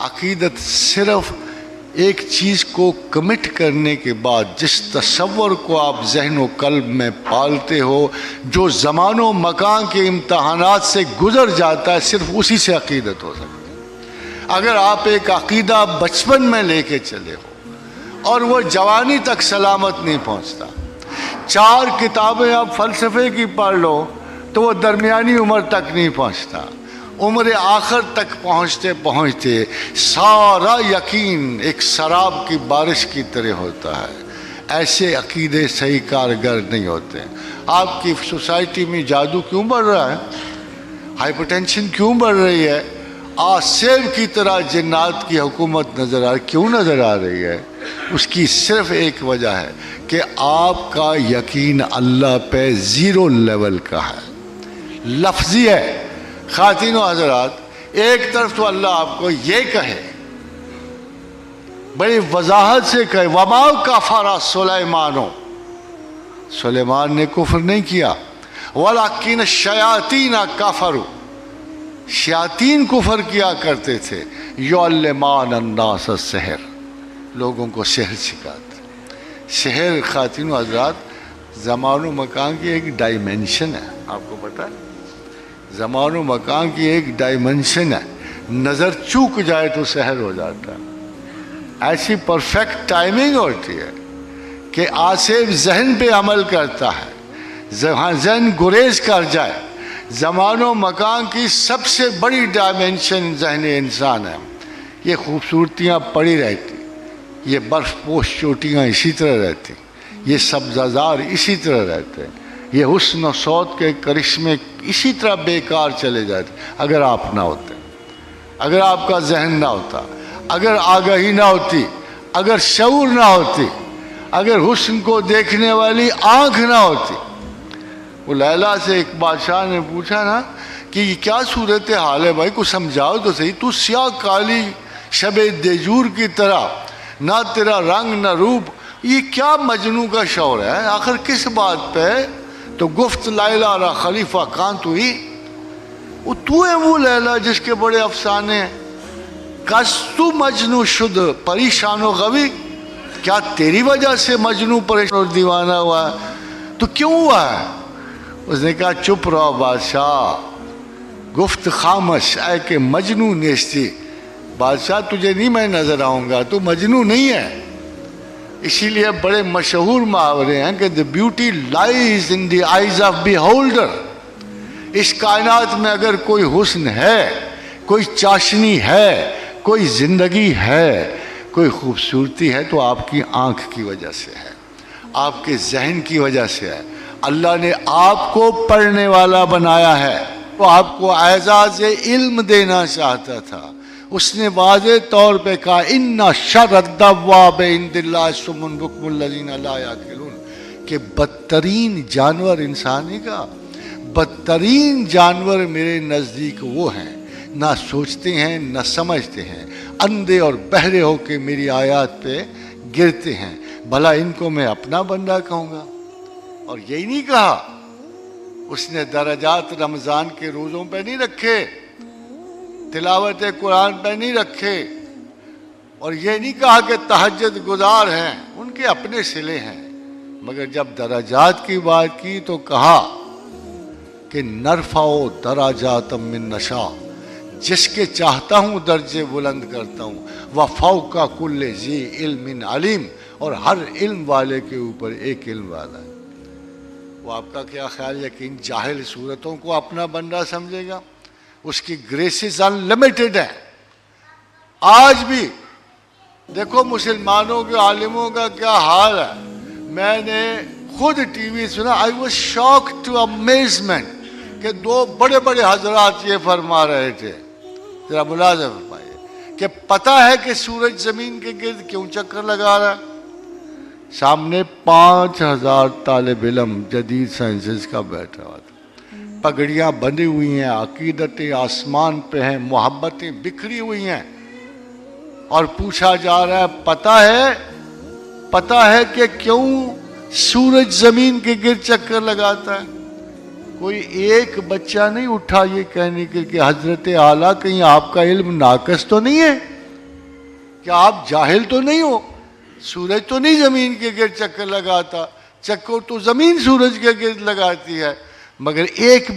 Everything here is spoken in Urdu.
عقیدت صرف ایک چیز کو کمٹ کرنے کے بعد جس تصور کو آپ ذہن و قلب میں پالتے ہو، جو زمان و مکان کے امتحانات سے گزر جاتا ہے، صرف اسی سے عقیدت ہو سکتی ہے۔ اگر آپ ایک عقیدہ بچپن میں لے کے چلے ہو اور وہ جوانی تک سلامت نہیں پہنچتا، 4 کتابیں آپ فلسفے کی پڑھ لو تو وہ درمیانی عمر تک نہیں پہنچتا، عمر آخر تک پہنچتے پہنچتے سارا یقین ایک سراب کی بارش کی طرح ہوتا ہے۔ ایسے عقیدے صحیح کارگر نہیں ہوتے۔ آپ کی سوسائٹی میں جادو کیوں بڑھ رہا ہے؟ ہائپر ٹینشن کیوں بڑھ رہی ہے؟ سیب کی طرح جنات کی حکومت کیوں نظر آ رہی ہے؟ اس کی صرف ایک وجہ ہے کہ آپ کا یقین اللہ پہ 0 لیول کا ہے، لفظی ہے۔ خواتین و حضرات، ایک طرف تو اللہ آپ کو یہ کہے، بڑی وضاحت سے کہے وَمَا كَفَرَ سُلَيْمَانُ، سلیمان نے کفر نہیں کیا، وَلَكِنَّ الشَّيَاطِينَ كَفَرُوا، شیاطین کفر کیا کرتے تھے، يُعَلِّمَانَ النَّاسَ السِّحْرَ، لوگوں کو سحر سکھاتے۔ سحر خواتین و حضرات زمان و مکان کی ایک ڈائمنشن ہے، آپ کو پتہ ہے؟ زمان و مکان کی ایک ڈائمنشن ہے، نظر چوک جائے تو سحر ہو جاتا ہے۔ ایسی پرفیکٹ ٹائمنگ ہوتی ہے کہ آصف ذہن پہ عمل کرتا ہے، ذہن گریز کر جائے۔ زمان و مکان کی سب سے بڑی ڈائمنشن ذہن انسان ہے۔ یہ خوبصورتیاں پڑی رہتی، یہ برف پوش چوٹیاں اسی طرح رہتی، یہ سبززار اسی طرح رہتے، یہ حسن و صوت کے کرشمے اسی طرح بیکار چلے جاتے اگر آپ نہ ہوتے، اگر آپ کا ذہن نہ ہوتا، اگر آگاہی نہ ہوتی، اگر شعور نہ ہوتی، اگر حسن کو دیکھنے والی آنکھ نہ ہوتی۔ وہ لیلا سے ایک بادشاہ نے پوچھا نا کہ یہ کیا صورت حال ہے بھائی، کچھ سمجھاؤ تو صحیح، تو سیاہ کالی شب دیجور کی طرح، نہ تیرا رنگ نہ روپ، یہ کیا مجنوں کا شور ہے، آخر کس بات پہ؟ تو گفت لیلا را خلیفہ کان تو ہی، وہ تو ہے وہ لیلا جس کے بڑے افسانے ہیں۔ کس تو مجنوں شد پریشان و غوی، کیا تیری وجہ سے مجنوں پریشان اور دیوانہ ہوا ہے؟ تو کیوں ہوا ہے؟ اس نے کہا چپ رہو بادشاہ، گفت خامش اے کہ مجنوں نیستی، بادشاہ تجھے نہیں میں نظر آؤں گا، تو مجنوں نہیں ہے۔ اسی لیے بڑے مشہور محاورے ہیں کہ the beauty lies in the eyes of beholder۔ اس کائنات میں اگر کوئی حسن ہے، کوئی چاشنی ہے، کوئی زندگی ہے، کوئی خوبصورتی ہے تو آپ کی آنکھ کی وجہ سے ہے، آپ کے ذہن کی وجہ سے ہے۔ اللہ نے آپ کو پڑھنے والا بنایا ہے، وہ آپ کو اعزاز علم دینا چاہتا تھا۔ اس نے واضح طور پہ کہا اِنَّ شَرَّ الدَّوَّابِ عِندَ اللَّهِ الصُّمُّ الْبُكْمُ الَّذِينَ لَا يَعْقِلُونَ، کہ بدترین جانور انسانی کا، بدترین جانور میرے نزدیک وہ ہیں نہ سوچتے ہیں نہ سمجھتے ہیں، اندھے اور بہرے ہو کے میری آیات پہ گرتے ہیں، بھلا ان کو میں اپنا بندہ کہوں گا؟ اور یہی نہیں کہا، اس نے درجات رمضان کے روزوں پہ نہیں رکھے، تلاوت قرآن پہ نہیں رکھے، اور یہ نہیں کہا کہ تہجد گزار ہیں، ان کے اپنے صلے ہیں، مگر جب درجات کی بات کی تو کہا کہ نرفع درجات من نشاء، جس کے چاہتا ہوں درجے بلند کرتا ہوں، وفوق کل ذی علم علیم، اور ہر علم والے کے اوپر ایک علم والا ہے۔ وہ آپ کا کیا خیال ہے کہ ان جاہل صورتوں کو اپنا بندہ سمجھے گا؟ اس کی گریسز انلمیٹڈ ہیں۔ آج بھی دیکھو مسلمانوں کے عالموں کا کیا حال ہے، میں نے خود ٹی وی سنا، I was shocked to amazement کہ 2 بڑے بڑے حضرات یہ فرما رہے تھے، ذرا ملاحظہ فرمائیے، کہ پتہ ہے کہ سورج زمین کے گرد کیوں چکر لگا رہا ہے؟ سامنے 5000 طالب علم جدید سائنسز کا بیٹھا ہوا تھا، پگڑیاں بندھی ہوئی ہیں، عقیدتیں آسمان پہ ہیں، محبتیں بکھری ہوئی ہیں، اور پوچھا جا رہا ہے پتہ ہے کہ کیوں سورج زمین کے گرد چکر لگاتا ہے؟ کوئی ایک بچہ نہیں اٹھا یہ کہنے کے کہ حضرت اعلیٰ کہیں آپ کا علم ناقص تو نہیں ہے؟ کہ آپ جاہل تو نہیں ہو، سورج تو نہیں زمین کے گرد چکر لگاتا، چکر تو زمین سورج کے گرد لگاتی ہے، مگر ایک